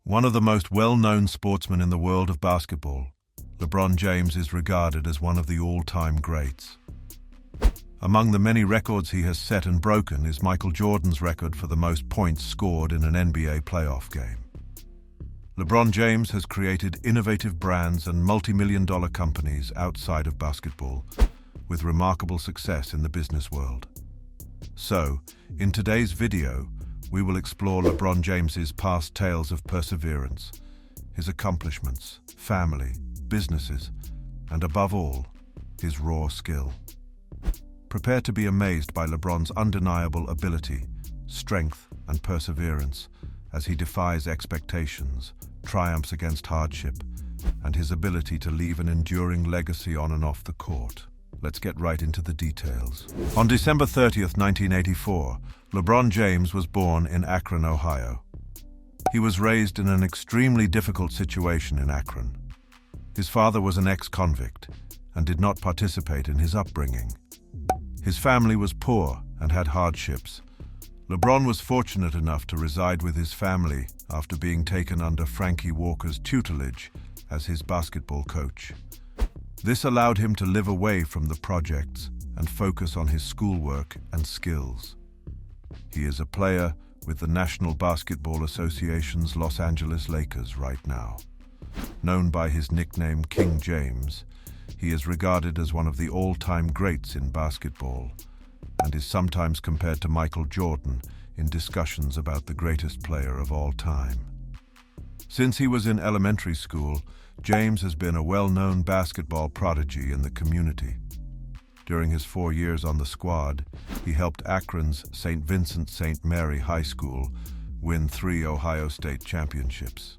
One of the most well-known sportsmen in the world of basketball, LeBron James is regarded as one of the all-time greats. Among the many records he has set and broken is Michael Jordan's record for the most points scored in an NBA playoff game. LeBron James has created innovative brands and multi-million-dollar companies outside of basketball, with remarkable success in the business world. So, in today's video, we will explore LeBron James's past tales of perseverance, his accomplishments, family, businesses, and above all, his raw skill. Prepare to be amazed by LeBron's undeniable ability, strength, and perseverance as he defies expectations, triumphs against hardship, and his ability to leave an enduring legacy on and off the court. Let's get right into the details. On December 30th, 1984, LeBron James was born in Akron, Ohio. He was raised in an extremely difficult situation in Akron. His father was an ex-convict and did not participate in his upbringing. His family was poor and had hardships. LeBron was fortunate enough to reside with his family after being taken under Frankie Walker's tutelage as his basketball coach. This allowed him to live away from the projects and focus on his schoolwork and skills. He is a player with the National Basketball Association's Los Angeles Lakers right now. Known by his nickname King James, he is regarded as one of the all-time greats in basketball and is sometimes compared to Michael Jordan in discussions about the greatest player of all time. Since he was in elementary school, James has been a well-known basketball prodigy in the community. During his 4 years on the squad, he helped Akron's St. Vincent St. Mary High School win 3 Ohio State championships.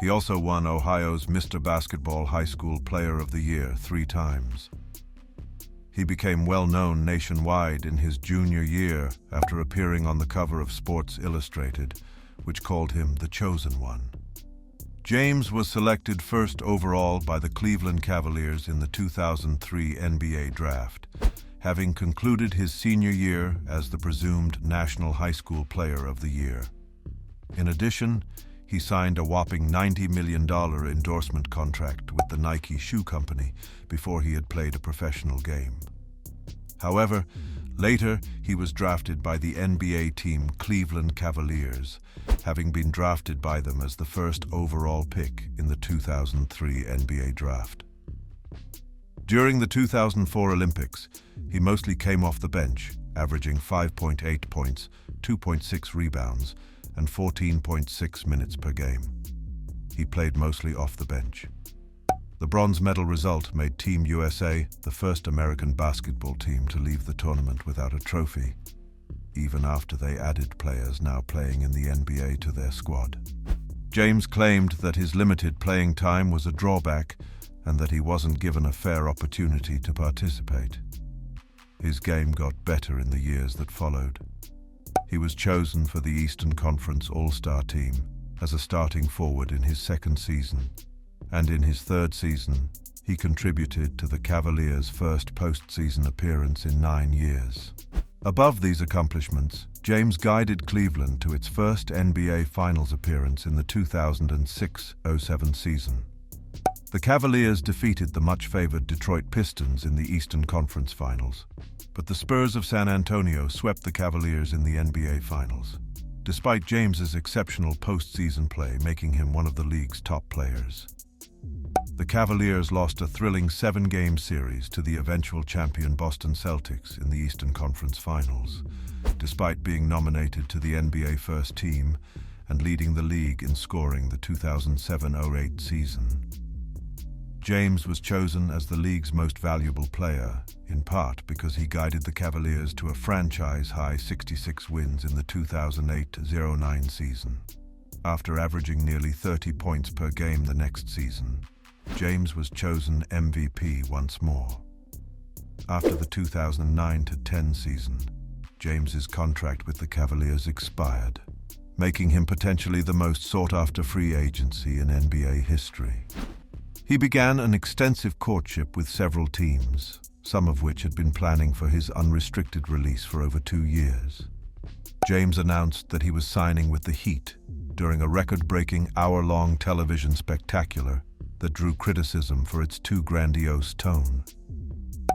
He also won Ohio's Mr. Basketball High School Player of the Year 3 times. He became well-known nationwide in his junior year after appearing on the cover of Sports Illustrated, which called him the Chosen One. James was selected first overall by the Cleveland Cavaliers in the 2003 NBA Draft, having concluded his senior year as the presumed National High School Player of the Year. In addition, he signed a whopping $90 million endorsement contract with the Nike Shoe Company before he had played a professional game. However, later he was drafted by the NBA team Cleveland Cavaliers, having been drafted by them as the first overall pick in the 2003 NBA Draft. During the 2004 Olympics, he mostly came off the bench, averaging 5.8 points, 2.6 rebounds, and 14.6 minutes per game. He played mostly off the bench. The bronze medal result made Team USA the first American basketball team to leave the tournament without a trophy, even after they added players now playing in the NBA to their squad. James claimed that his limited playing time was a drawback and that he wasn't given a fair opportunity to participate. His game got better in the years that followed. He was chosen for the Eastern Conference All-Star team as a starting forward in his second season, and in his third season, he contributed to the Cavaliers' first postseason appearance in 9 years. Above these accomplishments, James guided Cleveland to its first NBA Finals appearance in the 2006-07 season. The Cavaliers defeated the much-favored Detroit Pistons in the Eastern Conference Finals, but the Spurs of San Antonio swept the Cavaliers in the NBA Finals, despite James's exceptional postseason play making him one of the league's top players. The Cavaliers lost a thrilling 7-game series to the eventual champion Boston Celtics in the Eastern Conference Finals, despite being nominated to the NBA First Team and leading the league in scoring the 2007-08 season. James was chosen as the league's most valuable player, in part because he guided the Cavaliers to a franchise-high 66 wins in the 2008-09 season. After averaging nearly 30 points per game the next season, James was chosen MVP once more. After the 2009-10 season, James's contract with the Cavaliers expired, making him potentially the most sought-after free agency in NBA history. He began an extensive courtship with several teams, some of which had been planning for his unrestricted release for over 2 years. James announced that he was signing with the Heat, during a record-breaking hour-long television spectacular that drew criticism for its too grandiose tone.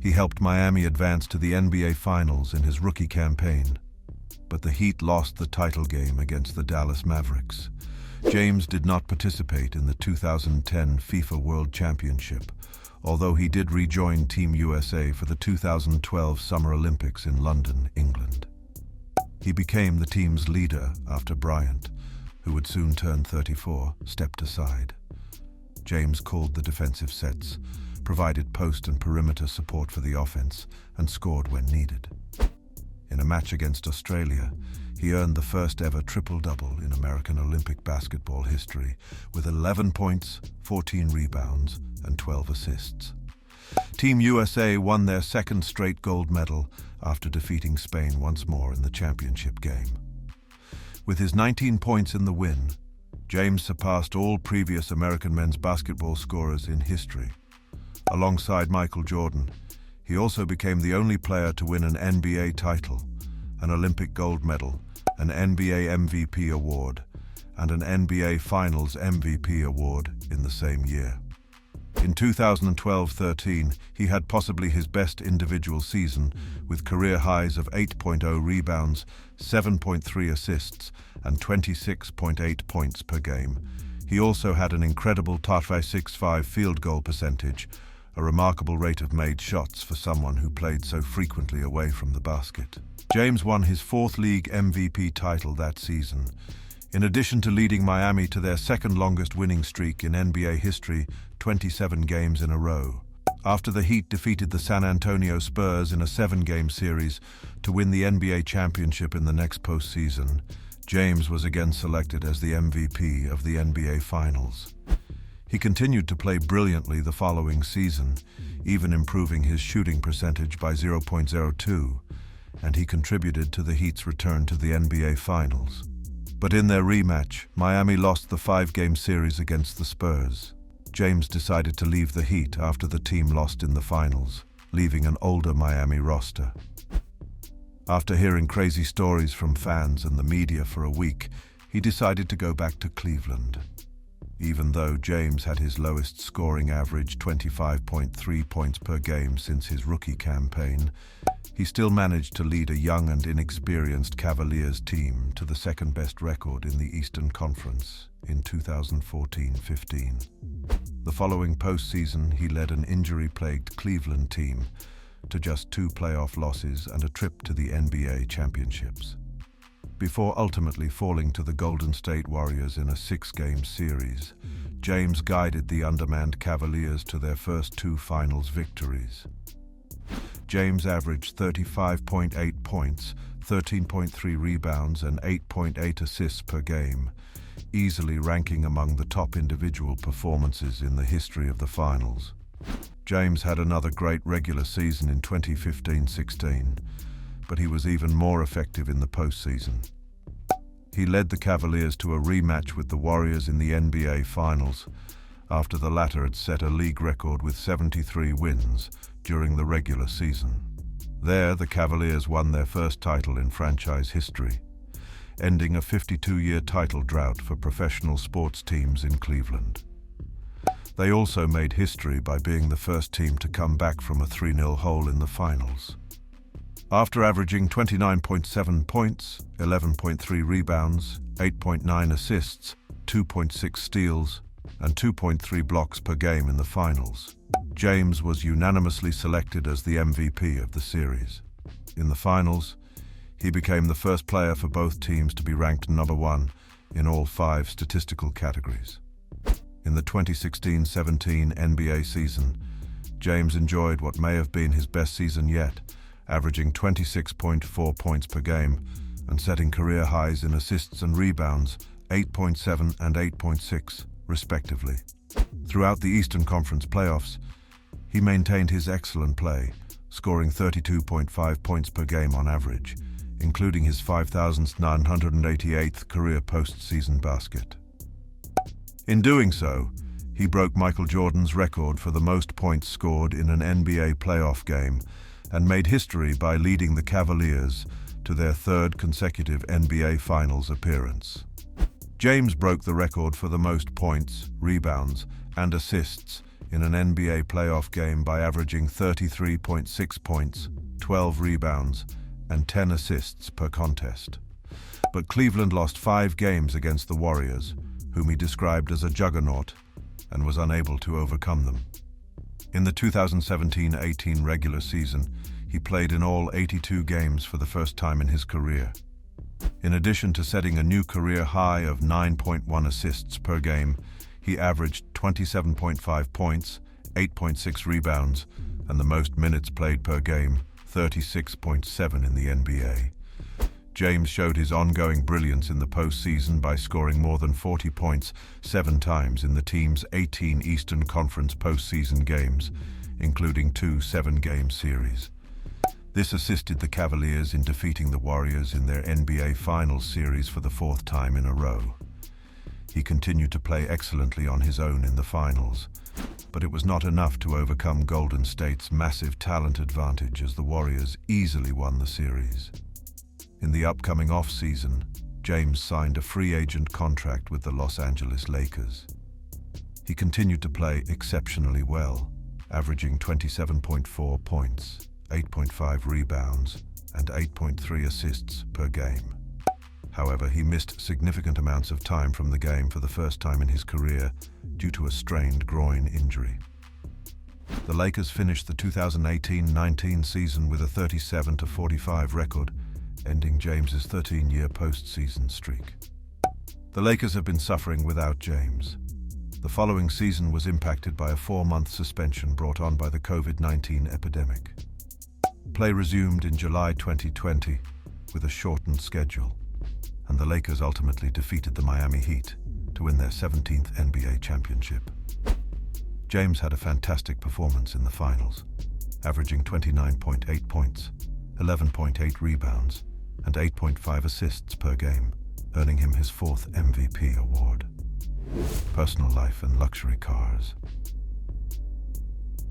He helped Miami advance to the NBA Finals in his rookie campaign, but the Heat lost the title game against the Dallas Mavericks. James did not participate in the 2010 FIFA World Championship, although he did rejoin Team USA for the 2012 Summer Olympics in London, England. He became the team's leader after Bryant, who would soon turn 34, stepped aside. James called the defensive sets, provided post and perimeter support for the offense, and scored when needed. In a match against Australia, he earned the first ever triple-double in American Olympic basketball history, with 11 points, 14 rebounds, and 12 assists. Team USA won their second straight gold medal after defeating Spain once more in the championship game. With his 19 points in the win, James surpassed all previous American men's basketball scorers in history. Alongside Michael Jordan, he also became the only player to win an NBA title, an Olympic gold medal, an NBA MVP award, and an NBA Finals MVP award in the same year. In 2012-13, he had possibly his best individual season, with career highs of 8.0 rebounds, 7.3 assists, and 26.8 points per game. He also had an incredible .565 field goal percentage, a remarkable rate of made shots for someone who played so frequently away from the basket. James won his fourth league MVP title that season. In addition to leading Miami to their second longest winning streak in NBA history, 27 games in a row. After the Heat defeated the San Antonio Spurs in a 7-game series to win the NBA championship in the next postseason, James was again selected as the MVP of the NBA Finals. He continued to play brilliantly the following season, even improving his shooting percentage by 0.02, and he contributed to the Heat's return to the NBA Finals. But in their rematch, Miami lost the 5-game series against the Spurs. James decided to leave the Heat after the team lost in the finals, leaving an older Miami roster. After hearing crazy stories from fans and the media for a week, he decided to go back to Cleveland. Even though James had his lowest scoring average, 25.3 points per game since his rookie campaign, he still managed to lead a young and inexperienced Cavaliers team to the second-best record in the Eastern Conference in 2014-15. The following postseason, he led an injury-plagued Cleveland team to just 2 playoff losses and a trip to the NBA championships, before ultimately falling to the Golden State Warriors in a 6-game series. James guided the undermanned Cavaliers to their first 2 finals victories. James averaged 35.8 points, 13.3 rebounds, and 8.8 assists per game, easily ranking among the top individual performances in the history of the finals. James had another great regular season in 2015-16, but he was even more effective in the postseason. He led the Cavaliers to a rematch with the Warriors in the NBA Finals, after the latter had set a league record with 73 wins during the regular season. There, the Cavaliers won their first title in franchise history, ending a 52-year title drought for professional sports teams in Cleveland. They also made history by being the first team to come back from a 3-0 hole in the finals. After averaging 29.7 points, 11.3 rebounds, 8.9 assists, 2.6 steals, and 2.3 blocks per game in the finals, James was unanimously selected as the MVP of the series. In the finals, he became the first player for both teams to be ranked number 1 in all 5 statistical categories. In the 2016-17 NBA season, James enjoyed what may have been his best season yet, averaging 26.4 points per game and setting career highs in assists and rebounds, 8.7 and 8.6, respectively. Throughout the Eastern Conference playoffs, he maintained his excellent play, scoring 32.5 points per game on average, including his 5,988th career postseason basket. In doing so, he broke Michael Jordan's record for the most points scored in an NBA playoff game and made history by leading the Cavaliers to their 3rd consecutive NBA Finals appearance. James broke the record for the most points, rebounds, and assists in an NBA playoff game by averaging 33.6 points, 12 rebounds, and 10 assists per contest. But Cleveland lost 5 games against the Warriors, whom he described as a juggernaut, and was unable to overcome them. In the 2017-18 regular season, he played in all 82 games for the first time in his career. In addition to setting a new career high of 9.1 assists per game, he averaged 27.5 points, 8.6 rebounds, and the most minutes played per game, 36.7 in the NBA. James showed his ongoing brilliance in the postseason by scoring more than 40 points 7 times in the team's 18 Eastern Conference postseason games, including 2 7-game series. This assisted the Cavaliers in defeating the Warriors in their NBA Finals series for the 4th time in a row. He continued to play excellently on his own in the finals, but it was not enough to overcome Golden State's massive talent advantage as the Warriors easily won the series. In the upcoming off-season, James signed a free agent contract with the Los Angeles Lakers. He continued to play exceptionally well, averaging 27.4 points, 8.5 rebounds, and 8.3 assists per game. However, he missed significant amounts of time from the game for the first time in his career due to a strained groin injury. The Lakers finished the 2018-19 season with a 37-45 record, ending James's 13-year postseason streak. The Lakers have been suffering without James. The following season was impacted by a 4-month suspension brought on by the COVID-19 epidemic. Play resumed in July 2020 with a shortened schedule, and the Lakers ultimately defeated the Miami Heat to win their 17th NBA championship. James had a fantastic performance in the finals, averaging 29.8 points, 11.8 rebounds, and 8.5 assists per game, earning him his 4th MVP award. Personal life and luxury cars.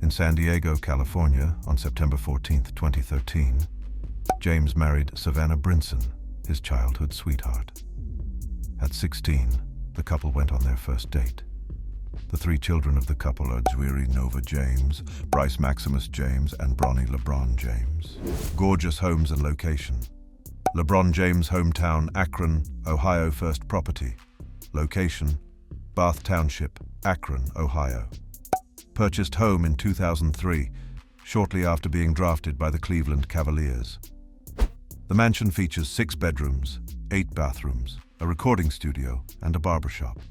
In San Diego, California, on September 14, 2013, James married Savannah, his childhood sweetheart. At 16, the couple went on their first date. The 3 children of the couple are Dwiri Nova James, Bryce Maximus James, and Bronny LeBron James. Gorgeous homes and location. LeBron James' hometown, Akron, Ohio first property. Location, Bath Township, Akron, Ohio. Purchased home in 2003, shortly after being drafted by the Cleveland Cavaliers. The mansion features 6 bedrooms, 8 bathrooms, a recording studio, and a barbershop.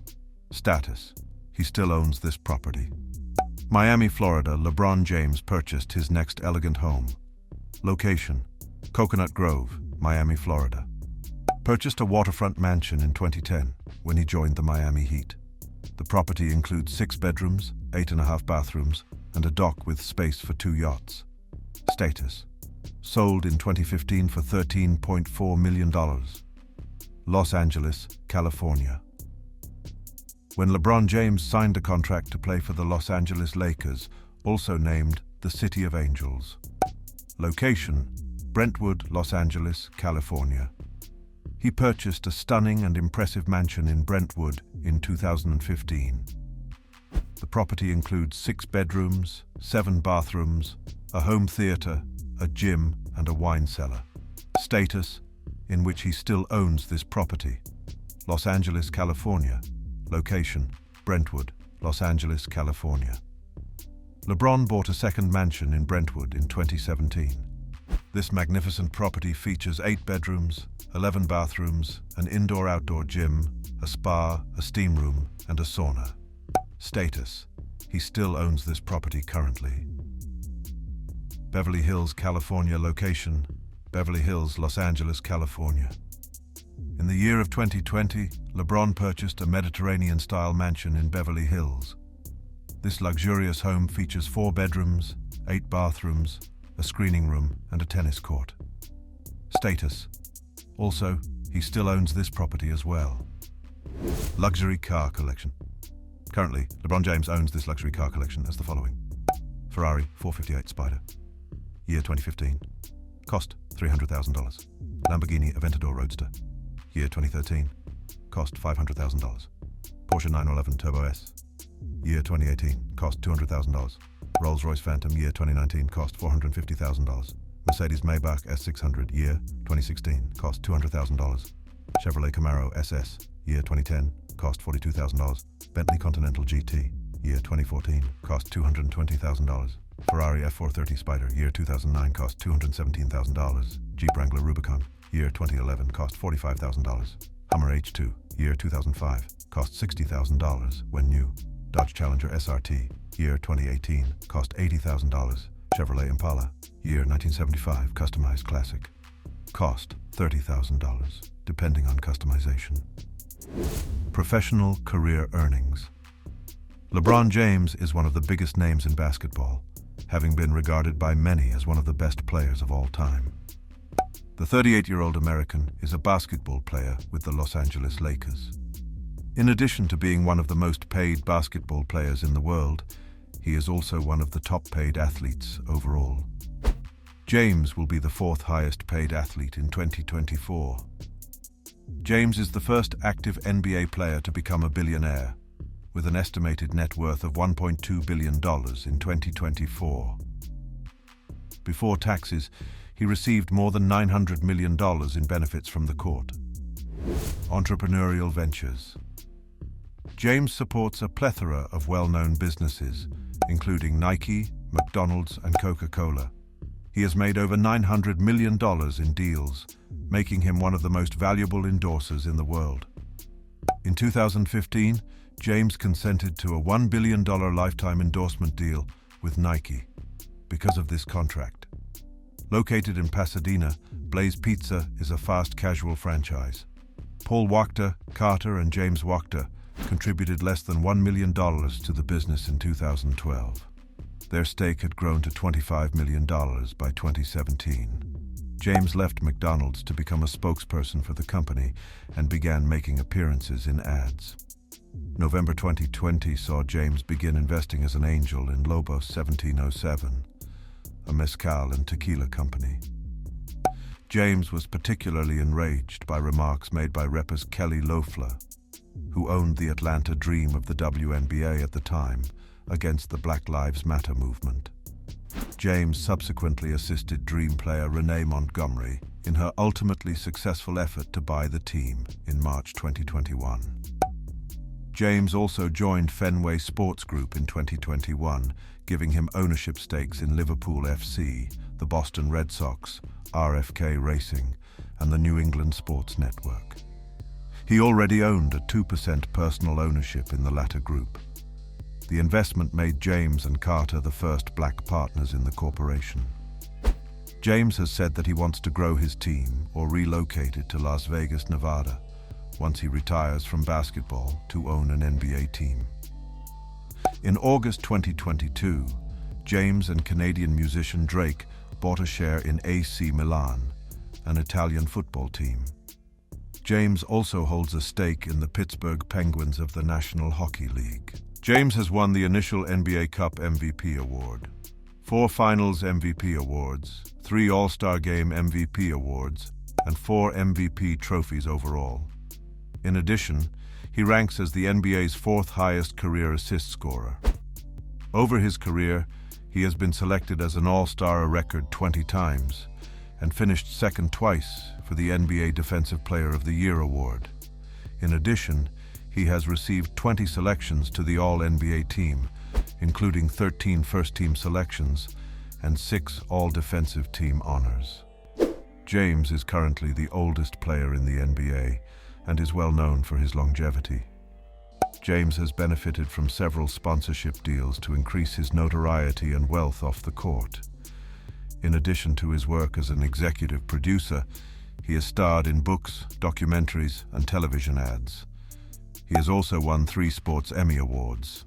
Status: he still owns this property. Miami, Florida, LeBron James purchased his next elegant home. Location: Coconut Grove, Miami, Florida. Purchased a waterfront mansion in 2010 when he joined the Miami Heat. The property includes 6 bedrooms, 8.5 bathrooms, and a dock with space for 2 yachts. Status: sold in 2015 for $13.4 million. Los Angeles, California. When LeBron James signed a contract to play for the Los Angeles Lakers, also named the City of Angels. Location: Brentwood, Los Angeles, California. He purchased a stunning and impressive mansion in Brentwood in 2015. The property includes 6 bedrooms, 7 bathrooms, a home theater, a gym, and a wine cellar. Status: in which he still owns this property. Los Angeles, California. Location: Brentwood, Los Angeles, California. LeBron bought a second mansion in Brentwood in 2017. This magnificent property features 8 bedrooms, 11 bathrooms, an indoor-outdoor gym, a spa, a steam room, and a sauna. Status: he still owns this property currently. Beverly Hills, California. Location: Beverly Hills, Los Angeles, California. In the year of 2020, LeBron purchased a Mediterranean-style mansion in Beverly Hills. This luxurious home features 4 bedrooms, 8 bathrooms, a screening room, and a tennis court. Status: also, he still owns this property as well. Luxury car collection. Currently, LeBron James owns this luxury car collection as the following. Ferrari 458 Spider. Year 2015. Cost $300,000. Lamborghini Aventador Roadster. Year 2013. cost $500,000. Porsche 911 Turbo S, year 2018, cost $200,000. Rolls-Royce Phantom, year 2019, cost $450,000. Mercedes Maybach S600, year 2016, cost $200,000. Chevrolet Camaro SS, year 2010, cost $42,000. Bentley Continental GT, year 2014, cost $220,000. Ferrari F430 Spider, year 2009, cost $217,000. Jeep Wrangler Rubicon, year 2011, cost $45,000. Hummer H2, year 2005, cost $60,000 when new. Dodge Challenger SRT, year 2018, cost $80,000. Chevrolet Impala, year 1975, customized classic, cost $30,000, depending on customization. Professional career earnings. LeBron James is one of the biggest names in basketball, having been regarded by many as one of the best players of all time. The 38-year-old American is a basketball player with the Los Angeles Lakers. In addition to being one of the most paid basketball players in the world, he is also one of the top-paid athletes overall. James will be the fourth highest-paid athlete in 2024. James is the first active NBA player to become a billionaire, with an estimated net worth of $1.2 billion in 2024. Before taxes, he received more than $900 million in benefits from the court. Entrepreneurial ventures. James supports a plethora of well-known businesses, including Nike, McDonald's, and Coca-Cola. He has made over $900 million in deals, making him one of the most valuable endorsers in the world. In 2015, James consented to a $1 billion lifetime endorsement deal with Nike. Because of this contract. Located in Pasadena, Blaze Pizza is a fast casual franchise. Paul Wachter, Carter, and James Wachter contributed less than $1 million to the business in 2012. Their stake had grown to $25 million by 2017. James left McDonald's to become a spokesperson for the company and began making appearances in ads. November 2020 saw James begin investing as an angel in Lobos 1707, a mezcal and tequila company. James was particularly enraged by remarks made by rappers Kelly Loeffler, who owned the Atlanta Dream of the WNBA at the time, against the Black Lives Matter movement. James subsequently assisted Dream player Renee Montgomery in her ultimately successful effort to buy the team in March 2021. James also joined Fenway Sports Group in 2021, giving him ownership stakes in Liverpool FC, the Boston Red Sox, RFK Racing, and the New England Sports Network. He already owned a 2% personal ownership in the latter group. The investment made James and Carter the first black partners in the corporation. James has said that he wants to grow his team or relocate it to Las Vegas, Nevada, once he retires from basketball to own an NBA team. In August 2022, James and Canadian musician Drake bought a share in AC Milan, an Italian football team. James also holds a stake in the Pittsburgh Penguins of the National Hockey League. James has won the initial NBA Cup MVP award, 4 Finals MVP awards, 3 All-Star Game MVP awards, and 4 MVP trophies overall. In addition, he ranks as the NBA's 4th highest career assist scorer. Over his career, he has been selected as an All-Star a record 20 times and finished second twice for the NBA Defensive Player of the Year award. In addition, he has received 20 selections to the All-NBA team, including 13 first-team selections and 6 All-Defensive Team honors. James is currently the oldest player in the NBA and is well known for his longevity. James has benefited from several sponsorship deals to increase his notoriety and wealth off the court. In addition to his work as an executive producer, he has starred in books, documentaries, and television ads. He has also won 3 Sports Emmy Awards.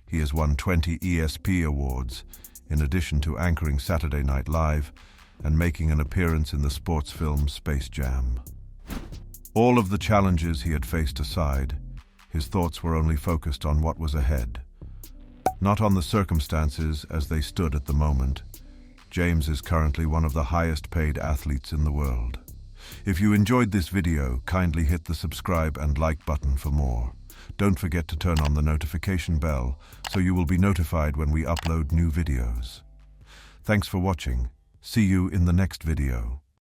He has won 20 ESP Awards, in addition to anchoring Saturday Night Live and making an appearance in the sports film Space Jam. All of the challenges he had faced aside, his thoughts were only focused on what was ahead. Not on the circumstances as they stood at the moment. James is currently one of the highest paid athletes in the world. If you enjoyed this video, kindly hit the subscribe and like button for more. Don't forget to turn on the notification bell so you will be notified when we upload new videos. Thanks for watching. See you in the next video.